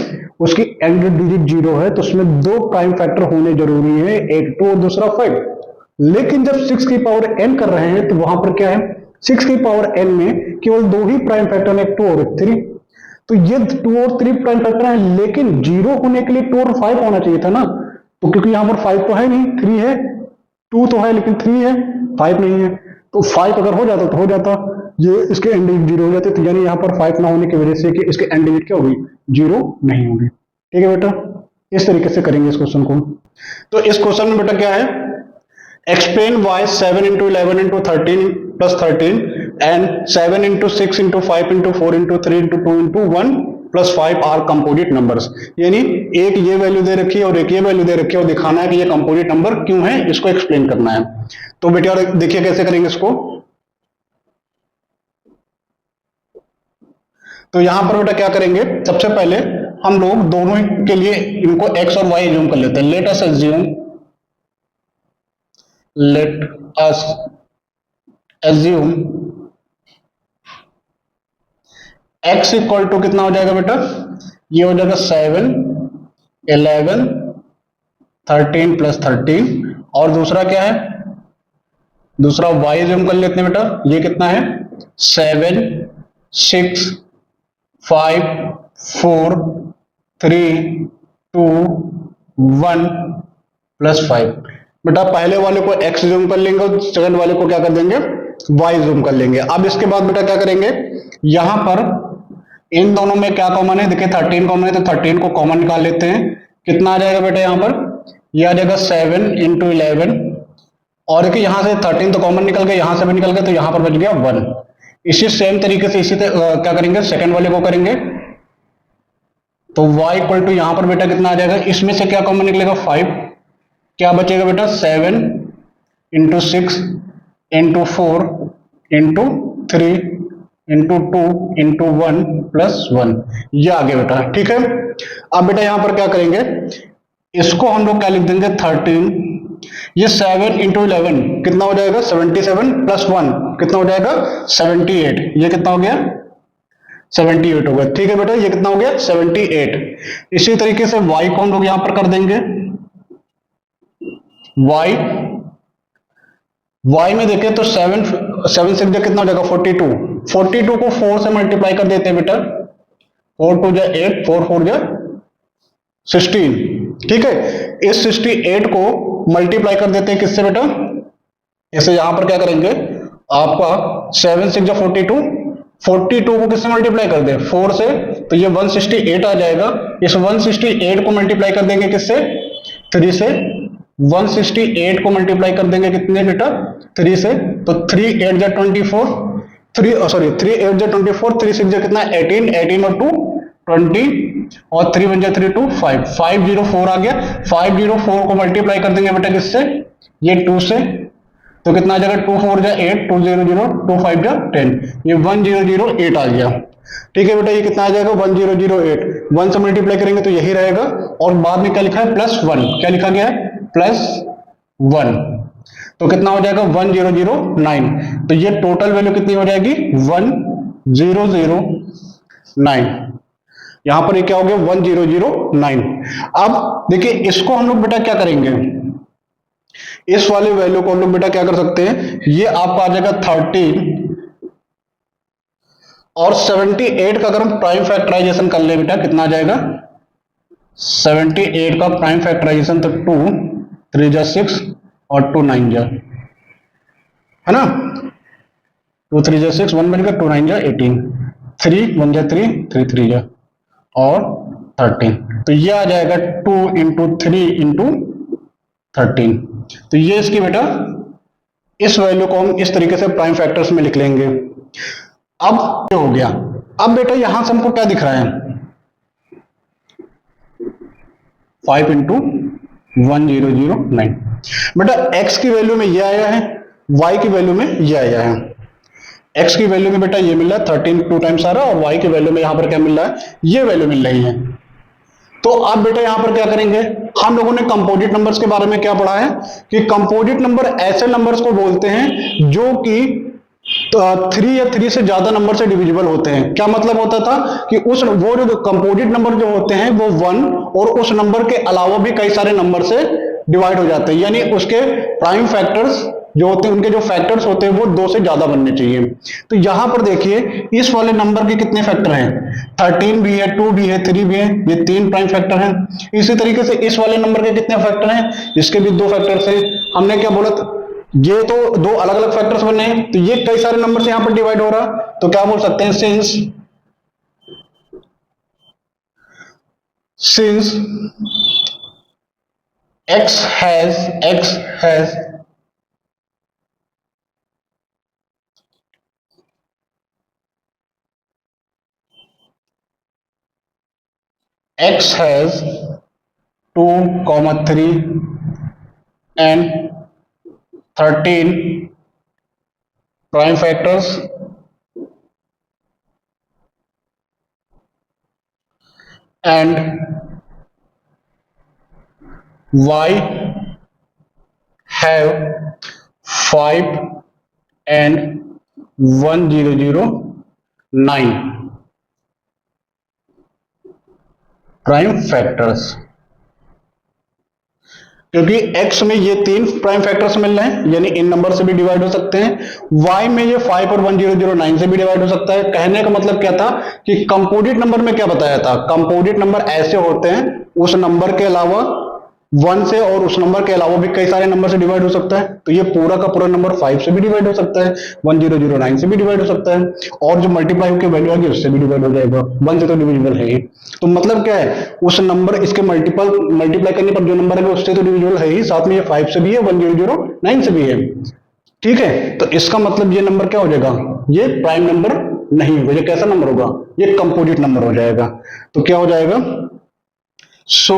उसकी एंड डिजिट 0 है तो उसमें दो प्राइम फैक्टर होने जरूरी है, एक 2 और दूसरा 5। लेकिन जब 6 की पावर n कर रहे हैं तो वहां पर क्या है, 6 की पावर n में केवल दो ही प्राइम फैक्टर है, एक 2 और एक 3। तो ये 2 और 3 प्राइम फैक्टर हैं, लेकिन 0 होने के लिए 2 और 5 होना चाहिए था ना। तो क्योंकि यहां पर 5 तो है नहीं, 3 है, 2 तो है लेकिन 3 है, 5 नहीं है। तो 5 अगर हो जाता तो हो जाता, ये इसके एंड डिजिट 0 हो जाते, तो यानी यहां पर 5 ना होने की वजह से कि इसके एंड डिजिट क्या होगी, 0 नहीं होगी। ठीक है बेटा, इस तरीके से करेंगे इस क्वेश्चन को। तो इस क्वेश्चन में बेटा क्या है, explain why 7 into 11 into 13 plus 13 and 7 into 6 into 5 into 4 into 3 into 2 into 1 plus 5 are composite numbers. यानी एक ये वैल्यू दे रखी है और एक ये वैल्यू दे रखी है, और दिखाना है कि ये कंपोजिट नंबर क्यों है, इसको एक्सप्लेन करना है। तो बेटा देखिए कैसे करेंगे इसको। तो यहां पर बेटा क्या करेंगे, सबसे पहले हम लोग दोनों के लिए इनको x और y एज्यूम कर लेते हैं। Let us assume x equal to कितना हो जाएगा बेटा, ये हो जाएगा 7 11 13 प्लस 13, और दूसरा क्या है, दूसरा y एज्यूम कर लेते हैं बेटा, ये कितना है 7 6 5 4 3 2 1 प्लस 5। बेटा पहले वाले को x जूम कर लेंगे और सेकंड वाले को क्या कर देंगे, y जूम कर लेंगे। अब इसके बाद बेटा क्या करेंगे, यहां पर इन दोनों में क्या कॉमन है, देखिए 13 कॉमन है, तो 13 को कॉमन निकाल लेते हैं। कितना आ जाएगा बेटा, यहां पर ये आ जाएगा 7 इंटू 11, और देखिए यहां से 13 तो कॉमन निकल गया, यहां से भी निकल गया, तो यहां पर बच गया 1। इसी सेम तरीके से क्या करेंगे, सेकंड वाले को करेंगे, तो y इक्वल टू यहां पर बेटा कितना आ जाएगा, इसमें से क्या कॉमन निकलेगा 5, क्या बचेगा बेटा 7 into 6 into 4 into 3 into 2 into 1 plus 1, ये आ गया बेटा। ठीक है, अब बेटा यहां पर क्या करेंगे, इसको हम लोग क्या लिख देंगे 13, ये 7 इंटू 11 कितना हो जाएगा 77 प्लस 1 कितना हो जाएगा 78, ये कितना हो गया 78 हो गया। ठीक है बेटा, ये कितना हो गया 78। इसी तरीके से y को हम लोग यहां पर कर देंगे, y में देखें तो 7 7 से कितना हो जाएगा 42, 42 को 4 से मल्टीप्लाई कर देते हैं बेटा, 4 2 जा 8 4 4 जा 16। ठीक है, इस 68 को मल्टीप्लाई कर देते हैं किससे बेटा, जैसे यहां पर क्या करेंगे, आपका 7 6 जा 42, 42 को किससे मल्टीप्लाई कर दे 4 से, तो ये 168 आ जाएगा। इस 168 को मल्टीप्लाई कर देंगे किससे 3 से, 168 को मल्टीप्लाई कर देंगे कितने बेटा 3 से, तो 3 8 जा 24, 3 सॉरी 3 8 जा 24, 3 6 जा कितना 18, 18 और 2 20, और 3 1 जा 3 2 5, 504 आ गया। 504 को मल्टीप्लाई कर देंगे बेटा किससे, ये 2 से, तो कितना आ जाएगा 2 4 जा 8, 2 0 0, 2 5 जा 10, ये 1008 आ गया। ठीक है बेटा, ये कितना आ जाएगा 1008, 1 से मल्टीप्लाई करेंगे तो यही रहेगा, और बाद में क्या लिखा है +1, क्या लिखा गया है +1, तो कितना हो जाएगा 1009, तो ये टोटल वैल्यू कितनी हो जाएगी 1009। यहां पर ये क्या हो गया 1009। अब देखिए इसको हम लोग बेटा क्या करेंगे, इस वाले वैल्यू को हम लोग बेटा क्या कर सकते हैं, ये आपका आ जाएगा 13 और 78 का अगर हम प्राइम फैक्टराइजेशन कर ले बेटा कितना आ जाएगा 78 का प्राइम फैक्टराइजेशन, तो 2 3 जा 6 और 2 9 जा, है ना, 2 3 जा 6 1 बनेगा, 2 9 जा 18, 3 1 जा 3 3 3 जा और 13, तो ये आ जाएगा 2 इंटू 3 इंटू 13। तो ये इसकी बेटा इस वैल्यू को हम इस तरीके से प्राइम फैक्टर्स में लिख लेंगे। अब ये हो गया। अब बेटा यहां से हमको क्या दिख रहा है 5 इंटू 1009, बेटा x की वैल्यू में ये आया है, y की वैल्यू में ये आया है। x की वैल्यू में बेटा ये मिल रहा है 13 2 टाइम्स आ रहा है, और y की वैल्यू में यहां पर क्या मिल रहा है, ये वैल्यू मिल रही है। तो अब बेटा यहां पर क्या करेंगे, हम लोगों ने कंपोजिट नंबर्स के बारे में क्या पढ़ा है कि कंपोजिट नंबर ऐसे नंबर्स को बोलते हैं जो कि 3 या 3 से ज्यादा नंबर से डिविजिबल होते हैं। क्या मतलब होता था कि उस वो जो कंपोजिट नंबर जो होते हैं वो 1 और उस नंबर के अलावा भी कई सारे नंबर से डिवाइड हो जाते हैं, यानी उसके प्राइम फैक्टर्स जो होते हैं, उनके जो फैक्टर्स होते हैं वो 2 से ज्यादा बनने चाहिए। तो यहां पर देखिए इस वाले नंबर के कितने फैक्टर हैं, 13 भी है, 2 भी है, 3 भी है, ये 3 प्राइम फैक्टर हैं। इसी तरीके से इस वाले नंबर के कितने फैक्टर हैं, इसके भी 2 फैक्टर्स हैं। हमने क्या बोला था, ये तो 2 अलग अलग फैक्टर्स बने हैं, तो ये कई सारे नंबर से यहां पर डिवाइड हो रहा, तो क्या बोल सकते हैं since x has x has 2, 3 and 13 prime factors and y have 5 and 1009 prime factors। क्योंकि x में ये 3 प्राइम फैक्टर्स मिल रहे हैं, यानी इन नंबर से भी डिवाइड हो सकते हैं। y में ये 5 और 1009 से भी डिवाइड हो सकता है। कहने का मतलब क्या था कि कंपोजिट नंबर में क्या बताया था, कंपोजिट नंबर ऐसे होते हैं उस नंबर के अलावा 1 से और उस नंबर के अलावा भी कई सारे नंबर से डिवाइड हो सकता है। तो ये पूरा का पूरा नंबर 5 से भी डिवाइड हो सकता है, 1009 से भी डिवाइड हो सकता है, और जो मल्टीप्लाई होकर वैल्यू आएगी उससे भी डिवाइड हो जाएगा। 1 से तो डिविजिबल है ही। तो मतलब क्या है, उस नंबर इसके मल्टीप्लाई करने पर जो नंबर है उससे तो डिविजिबल है ही, साथ में ये 5 से भी है, 1009 से भी है। ठीक है, तो इसका मतलब ये नंबर क्या हो जाएगा, ये प्राइम नंबर नहीं होगा। ये कैसा नंबर होगा, ये कंपोजिट नंबर हो जाएगा। तो क्या हो जाएगा, सो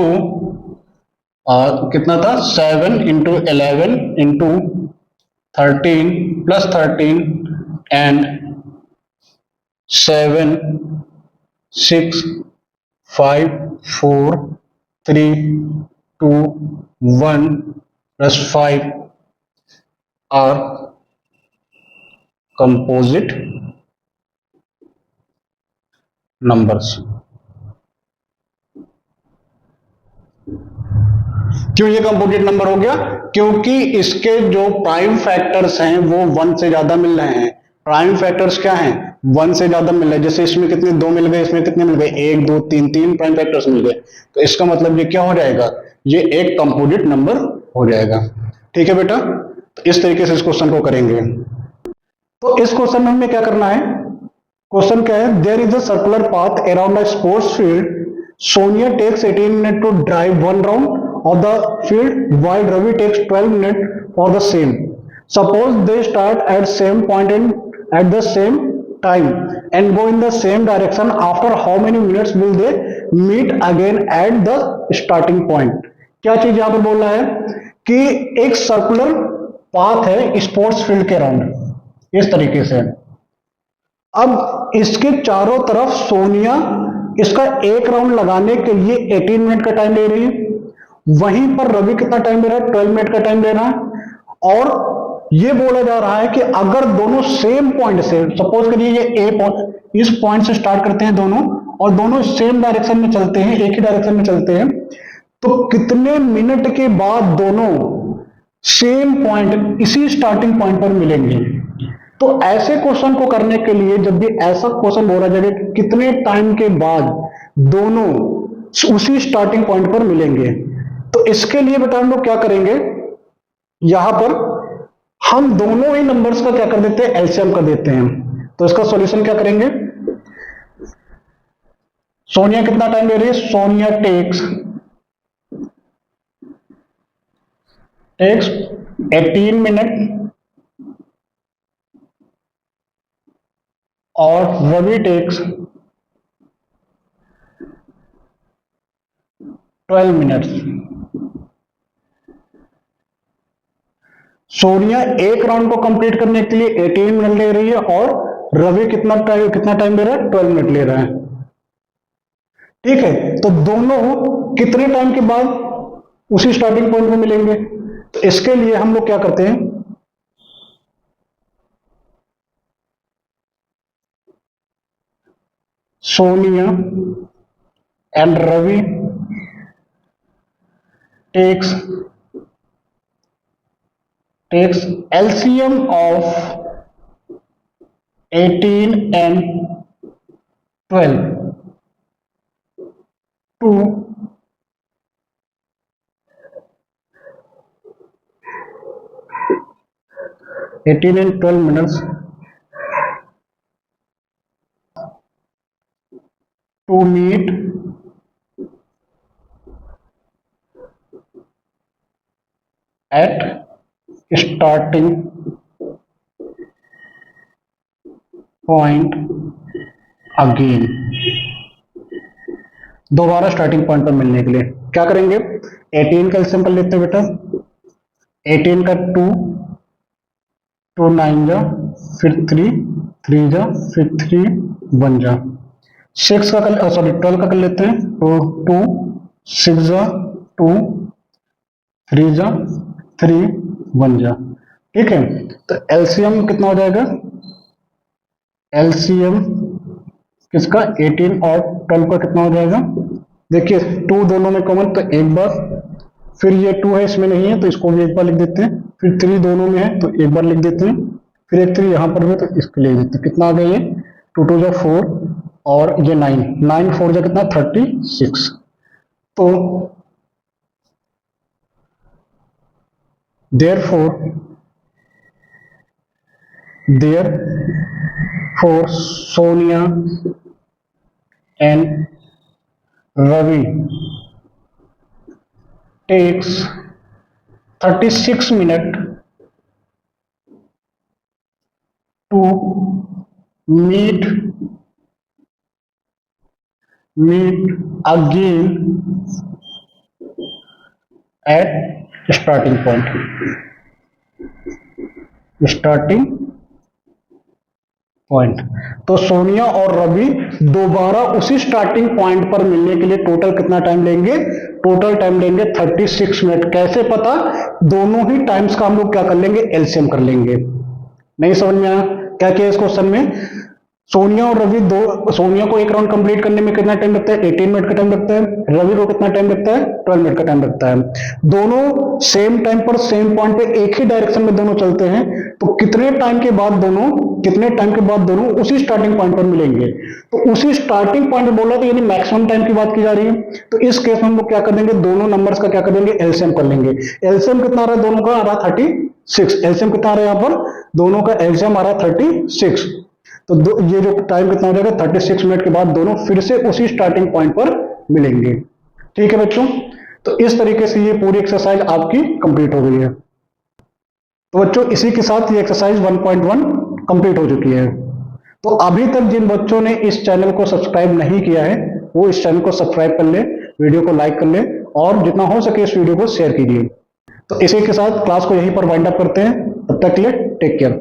कितना था, 7 into 11 into 13 plus 13 and 7 6 5 4 3 2 1 plus 5 are composite numbers. क्यों ये कंपोजिट नंबर हो गया, क्योंकि इसके जो प्राइम फैक्टर्स हैं वो 1 से ज्यादा मिल रहे हैं। प्राइम फैक्टर्स क्या हैं, 1 से ज्यादा मिल रहे हैं। जैसे इसमें कितने 2 मिल गए, इसमें कितने मिल गए, 1 2 3 3 प्राइम फैक्टर्स मिल गए। तो इसका मतलब ये क्या हो जाएगा, ये एक कंपोजिट नंबर हो जाएगा। ठीक है बेटा, तो इस तरीके से इस क्वेश्चन को करेंगे। तो इस क्वेश्चन में हमें क्या करना है, क्वेश्चन क्या है, there is a circular path around a sports field, Sonia takes 18 minute to drive 1 round of the field while Ravi takes 12 minutes for the same. Suppose they start at same point at the same time and go in the same direction. After how many minutes will they meet again at the starting point? क्या चीज यहां पर बोल रहा है कि एक circular path है स्पोर्ट्स फील्ड के अराउंड इस तरीके से। अब इसके चारों तरफ सोनिया इसका एक राउंड लगाने के लिए 18 मिनट का टाइम ले रही है, वहीं पर रवि कितना टाइम ले रहा है, 12 मिनट का टाइम ले रहा है। और ये बोला जा रहा है कि अगर दोनों सेम पॉइंट से, सपोज करिए ये ए पॉइंट, इस पॉइंट से स्टार्ट करते हैं दोनों और दोनों सेम डायरेक्शन में चलते हैं, एक ही डायरेक्शन में चलते हैं, तो कितने मिनट के बाद दोनों सेम पॉइंट इसी स्टार्टिंग पॉइंट पर मिलेंगे। तो ऐसे क्वेश्चन को करने के लिए जब भी ऐसा क्वेश्चन बोला जाएगा कितने टाइम के बाद दोनों उसी स्टार्टिंग पॉइंट पर मिलेंगे, तो इसके लिए बेटा हम लोग क्या करेंगे, यहां पर हम दोनों ही नंबर्स का क्या कर देते हैं, एलसीएम कर देते हैं। तो इसका सॉल्यूशन क्या करेंगे, सोनिया कितना टाइम ले रही है, सोनिया टेक्स 18 मिनट और रवि टेक्स 12 मिनट्स। सोनिया एक राउंड को कंप्लीट करने के लिए 18 मिनट ले रही है और रवि कितना टाइम ले रहा है, 12 मिनट ले रहा है। ठीक है, तो दोनों कितने टाइम के बाद उसी स्टार्टिंग पॉइंट में मिलेंगे, तो इसके लिए हम लोग क्या करते हैं, Sonia and Ravi takes LCM of 18 and 12 to 18 and 12 minutes to meet at starting point again। दोबारा स्टार्टिंग पॉइंट पर मिलने के लिए क्या करेंगे, 18 का एलसीएम कर लेते हैं बेटा, 18 का 2 2 9 जा, फिर 3 3 जा, फिर 3 1 जा, 6 का कर, सॉरी 12 का कर लेते हैं, तो 2 6 जा, 2 3 जा, 3 1 जा। ठीक है, तो एलसीएम कितना हो जाएगा, एलसीएम किसका 18 और 12 का कितना हो जाएगा, देखिए 2 दोनों में कॉमन, तो एक बार फिर ये 2 है, इसमें नहीं है तो इसको भी एक बार लिख देते हैं, फिर 3 दोनों में है तो एक बार लिख देते हैं, फिर एक 3 यहाँ पर भी तो इसके लिए लिख देते हैं। कितना आ गया ये 2 2 जा 4 और ये 9 9 4 जा कितना 36। तो therefore Sonia and Ravi takes 36 minutes to meet again at starting point। तो सोनिया और रवि दोबारा उसी स्टार्टिंग पॉइंट पर मिलने के लिए टोटल कितना टाइम लेंगे? टोटल टाइम लेंगे 36 मिनट। कैसे पता? दोनों ही टाइम्स का हम लोग क्या कर लेंगे? एलसीएम कर लेंगे। नहीं समझ में आया क्या किया इस क्वेश्चन में? सोनिया और रवि सोनिया को एक राउंड कंप्लीट करने में कितना टाइम लगता है? 18 मिनट का टाइम लगता है। रवि को कितना टाइम लगता है? 12 मिनट का टाइम लगता है। दोनों सेम टाइम पर सेम पॉइंट पे एक ही डायरेक्शन में दोनों चलते हैं, तो कितने टाइम के बाद दोनों उसी स्टार्टिंग पॉइंट पर मिलेंगे? तो उसी स्टार्टिंग पॉइंट पर बोला तो यानी मैक्सिमम टाइम की बात की जा रही है। तो इस केस में हम लोग क्या कर देंगे? दोनों नंबर्स का क्या कर देंगे? एलसीएम कर लेंगे। एलसीएम कितना आ रहा है दोनों का? आ रहा है 36। एलसीएम कितना आ रहा है यहाँ पर? दोनों का एलसीएम आ रहा है 36। तो ये जो टाइम कितना हो जाएगा? 36 मिनट के बाद दोनों फिर से उसी स्टार्टिंग पॉइंट पर मिलेंगे। ठीक है बच्चों, तो इस तरीके से ये पूरी एक्सरसाइज आपकी कंप्लीट हो गई है। तो बच्चों इसी के साथ ये एक्सरसाइज 1.1 कंप्लीट हो चुकी है। तो अभी तक जिन बच्चों ने इस चैनल को सब्सक्राइब नहीं किया है वो इस चैनल को सब्सक्राइब कर ले, वीडियो को लाइक कर ले और जितना हो सके इस वीडियो को शेयर कीजिए। तो इसी के साथ क्लास को यहीं पर वाइंड अप करते हैं। तब तक के लिए टेक केयर।